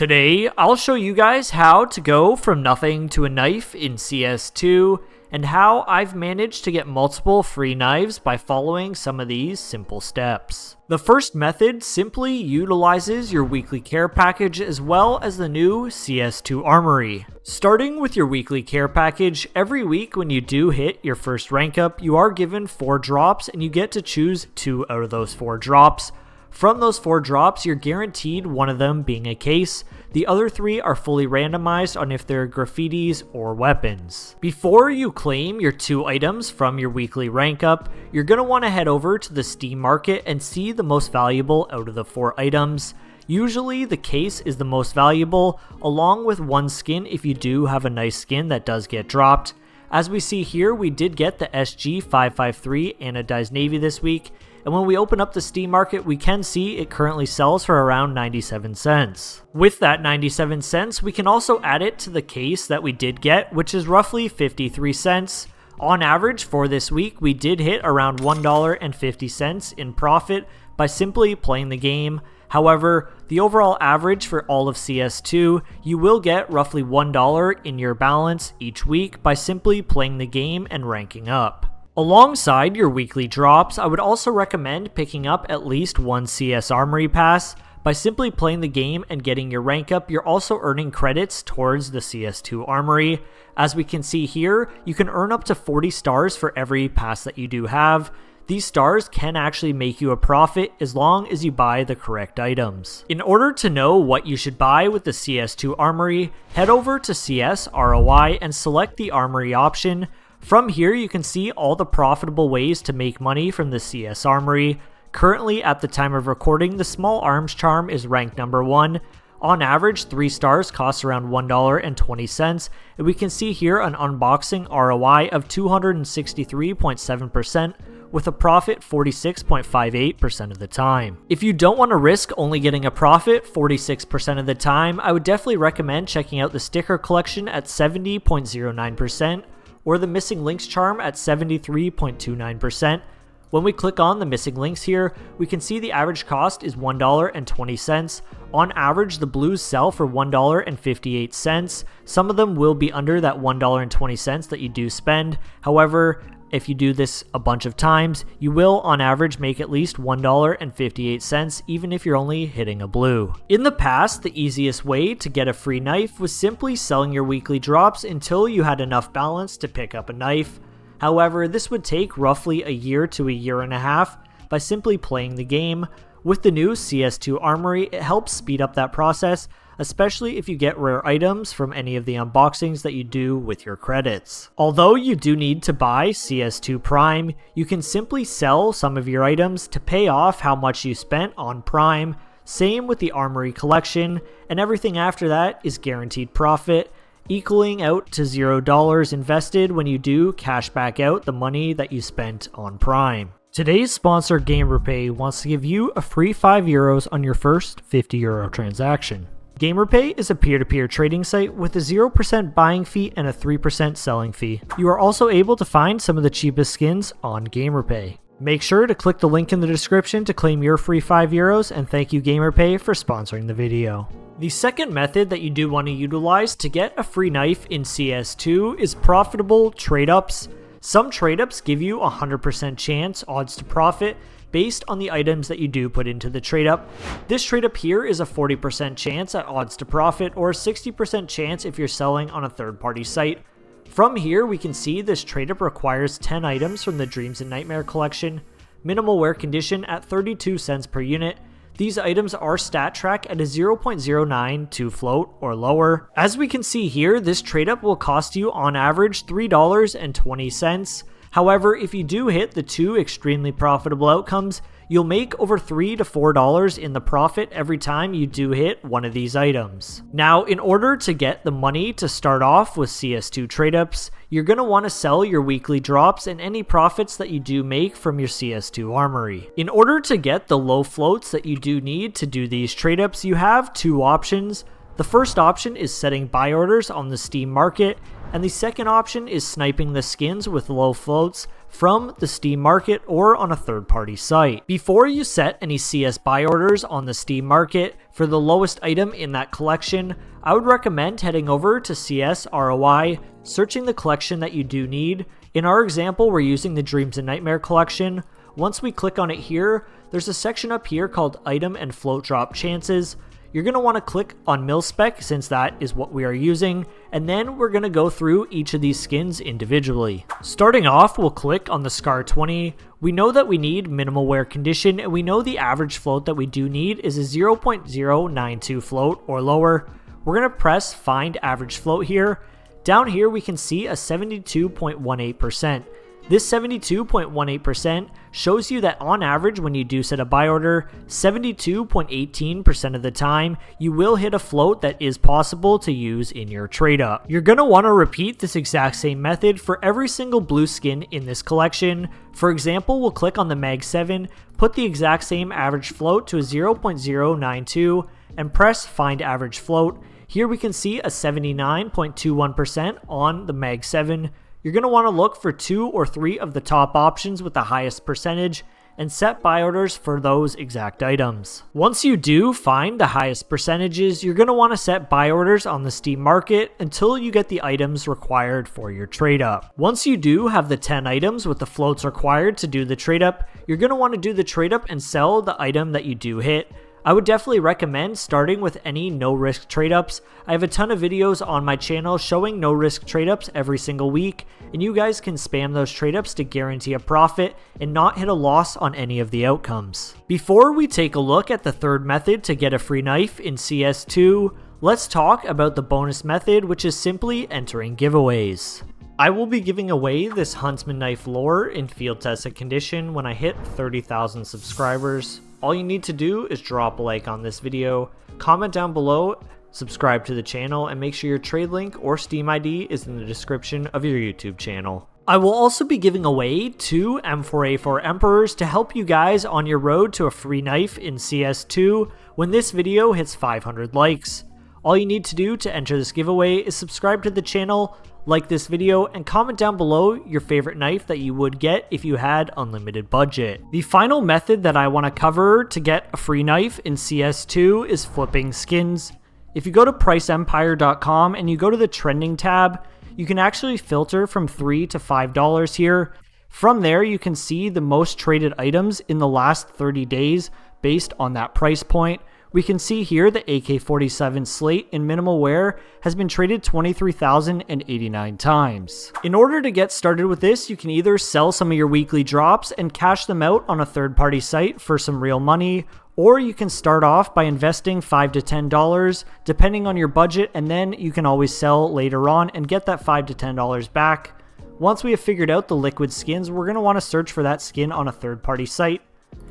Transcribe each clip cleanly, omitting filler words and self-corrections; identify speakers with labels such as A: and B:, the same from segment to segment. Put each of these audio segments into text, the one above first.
A: Today, I'll show you guys how to go from nothing to a knife in CS2 and how I've managed to get multiple free knives by following some of these simple steps. The first method simply utilizes your weekly care package as well as the new CS2 Armory. Starting with your weekly care package, every week when you do hit your first rank up, you are given 4 drops and you get to choose 2 out of those 4 drops. From those 4 drops, you're guaranteed one of them being a case. The other 3 are fully randomized on if they're graffitis or weapons. Before you claim your 2 items from your weekly rank up, you're going to want to head over to the Steam market and see the most valuable out of the 4 items. Usually the case is the most valuable, along with 1 skin if you do have a nice skin that does get dropped. As we see here, we did get the SG553 Anodized Navy this week, and when we open up the Steam market, we can see it currently sells for around 97 cents. With that 97 cents, we can also add it to the case that we did get, which is roughly 53 cents. On average for this week, we did hit around $1.50 in profit by simply playing the game. However, the overall average for all of CS2, you will get roughly $1 in your balance each week by simply playing the game and ranking up. Alongside your weekly drops, I would also recommend picking up at least 1 CS Armory Pass. By simply playing the game and getting your rank up, you're also earning credits towards the CS2 Armory. As we can see here, you can earn up to 40 stars for every pass that you do have. These stars can actually make you a profit as long as you buy the correct items. In order to know what you should buy with the CS2 Armory, head over to CS ROI and select the Armory option. From here, you can see all the profitable ways to make money from the CS Armory. Currently, at the time of recording, the Small Arms Charm is ranked number 1. On average, 3 stars cost around $1.20, and we can see here an unboxing ROI of 263.7%, with a profit 46.58% of the time. If you don't want to risk only getting a profit 46% of the time, I would definitely recommend checking out the sticker collection at 70.09%, or the missing links charm at 73.29%. When we click on the missing links here, we can see the average cost is $1.20. On average, the blues sell for $1.58. Some of them will be under that $1.20 that you do spend. However, if you do this a bunch of times, you will on average make at least $1.58 even if you're only hitting a blue. In the past, the easiest way to get a free knife was simply selling your weekly drops until you had enough balance to pick up a knife. However, this would take roughly a year to a year and a half by simply playing the game. With the new CS2 Armory, it helps speed up that process, especially if you get rare items from any of the unboxings that you do with your credits. Although you do need to buy CS2 Prime, you can simply sell some of your items to pay off how much you spent on Prime. Same with the Armory collection, and everything after that is guaranteed profit, equaling out to $0 invested when you do cash back out the money that you spent on Prime. Today's sponsor, GamerPay, wants to give you a free €5 on your first €50 transaction. GamerPay is a peer-to-peer trading site with a 0% buying fee and a 3% selling fee. You are also able to find some of the cheapest skins on GamerPay. Make sure to click the link in the description to claim your free €5, and thank you GamerPay for sponsoring the video. The second method that you do want to utilize to get a free knife in CS2 is profitable trade ups. Some trade ups give you a 100% chance odds to profit based on the items that you do put into the trade up. This trade up here is a 40% chance at odds to profit, or a 60% chance if you're selling on a third-party site. From here, we can see this trade up requires 10 items from the Dreams and Nightmare collection, minimal wear condition at 32 cents per unit. These items are stat track at a 0.09 to float or lower. As we can see here, this trade up will cost you on average $3.20. However, if you do hit the 2 extremely profitable outcomes, you'll make over $3 to $4 in the profit every time you do hit one of these items. Now, in order to get the money to start off with CS2 Trade Ups, you're going to want to sell your weekly drops and any profits that you do make from your CS2 Armory. In order to get the low floats that you do need to do these trade ups, you have 2 options. The first option is setting buy orders on the Steam market, and the second option is sniping the skins with low floats from the Steam market or on a third-party site. Before you set any CS buy orders on the Steam market, For the lowest item in that collection, I would recommend heading over to CSROI, searching the collection that you do need. In our example, we're using the Dreams and Nightmare collection. Once we click on it here, there's a section up here called Item and Float Drop Chances. You're going to want to click on Mil-Spec since that is what we are using, and then we're going to go through each of these skins individually. Starting off, we'll click on the Scar 20. We know that we need minimal wear condition, and we know the average float that we do need is a 0.092 float or lower. We're going to press Find Average Float here. Down here we can see a 72.18%. This 72.18% shows you that on average when you do set a buy order, 72.18% of the time you will hit a float that is possible to use in your trade up. You're going to want to repeat this exact same method for every single blue skin in this collection. For example, we'll click on the Mag 7, put the exact same average float to a 0.092 and press Find Average Float. Here we can see a 79.21% on the Mag 7. You're going to want to look for 2 or 3 of the top options with the highest percentage and set buy orders for those exact items. Once you do find the highest percentages, you're going to want to set buy orders on the Steam market until you get the items required for your trade up. Once you do have the 10 items with the floats required to do the trade up, you're going to want to do the trade up and sell the item that you do hit. I would definitely recommend starting with any no-risk trade-ups. I have a ton of videos on my channel showing no-risk trade-ups every single week, and you guys can spam those trade-ups to guarantee a profit and not hit a loss on any of the outcomes. Before we take a look at the third method to get a free knife in CS2, let's talk about the bonus method, which is simply entering giveaways. I will be giving away this Huntsman knife lore in field tested condition when I hit 30,000 subscribers. All you need to do is drop a like on this video, comment down below, subscribe to the channel, and make sure your trade link or Steam ID is in the description of your YouTube channel. I will also be giving away 2 M4A4 Emperors to help you guys on your road to a free knife in CS2 when this video hits 500 likes. All you need to do to enter this giveaway is subscribe to the channel, like this video, and comment down below your favorite knife that you would get if you had unlimited budget. The final method that I want to cover to get a free knife in CS2 is flipping skins. If you go to priceempire.com and you go to the trending tab, you can actually filter from $3 to $5 here. From there, you can see the most traded items in the last 30 days based on that price point. We can see here the AK-47 slate in minimal wear has been traded 23,089 times. In order to get started with this, you can either sell some of your weekly drops and cash them out on a third-party site for some real money, or you can start off by investing $5 to $10 depending on your budget, and then you can always sell later on and get that $5 to $10 back. Once we have figured out the liquid skins, we're going to want to search for that skin on a third-party site.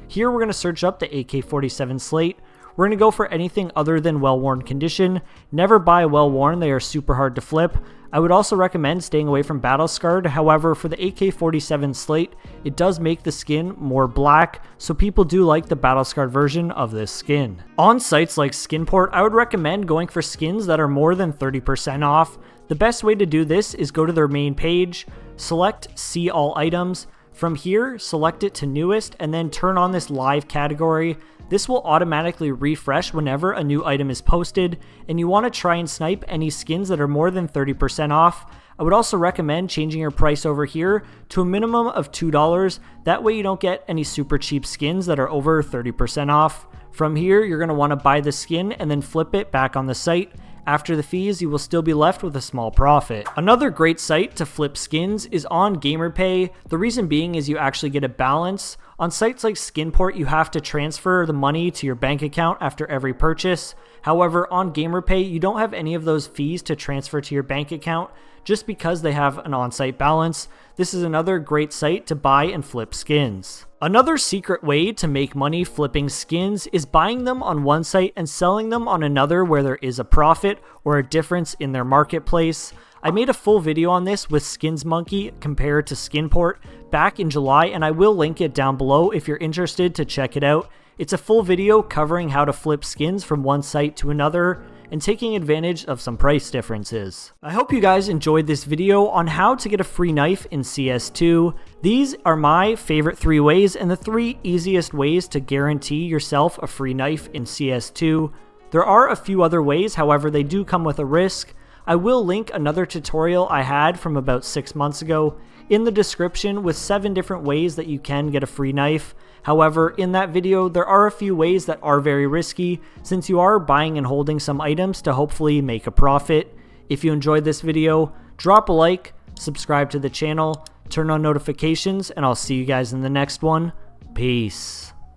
A: Here we're going to search up the AK-47 slate. We're going to go for anything other than well-worn condition. Never buy well-worn, they are super hard to flip. I would also recommend staying away from battle scarred. However, for the AK-47 slate, it does make the skin more black, so people do like the battle scarred version of this skin. On sites like Skinport, I would recommend going for skins that are more than 30% off. The best way to do this is go to their main page, select See All Items. From here, select it to newest and then turn on this live category. This will automatically refresh whenever a new item is posted, and you want to try and snipe any skins that are more than 30% off. I would also recommend changing your price over here to a minimum of $2. That way you don't get any super cheap skins that are over 30% off. From here, you're going to want to buy the skin and then flip it back on the site. After the fees, you will still be left with a small profit. Another great site to flip skins is on GamerPay. The reason being is you actually get a balance. On sites like Skinport, you have to transfer the money to your bank account after every purchase. However, on GamerPay, you don't have any of those fees to transfer to your bank account just because they have an on-site balance. This is another great site to buy and flip skins. Another secret way to make money flipping skins is buying them on one site and selling them on another where there is a profit or a difference in their marketplace. I made a full video on this with Skins Monkey compared to Skinport back in July, and I will link it down below if you're interested to check it out. It's a full video covering how to flip skins from one site to another and taking advantage of some price differences. I hope you guys enjoyed this video on how to get a free knife in CS2. These are my favorite 3 ways and the 3 easiest ways to guarantee yourself a free knife in CS2. There are a few other ways, however they do come with a risk. I will link another tutorial I had from about 6 months ago in the description with 7 different ways that you can get a free knife. However, in that video, there are a few ways that are very risky since you are buying and holding some items to hopefully make a profit. If you enjoyed this video, drop a like, subscribe to the channel, turn on notifications, and I'll see you guys in the next one. Peace.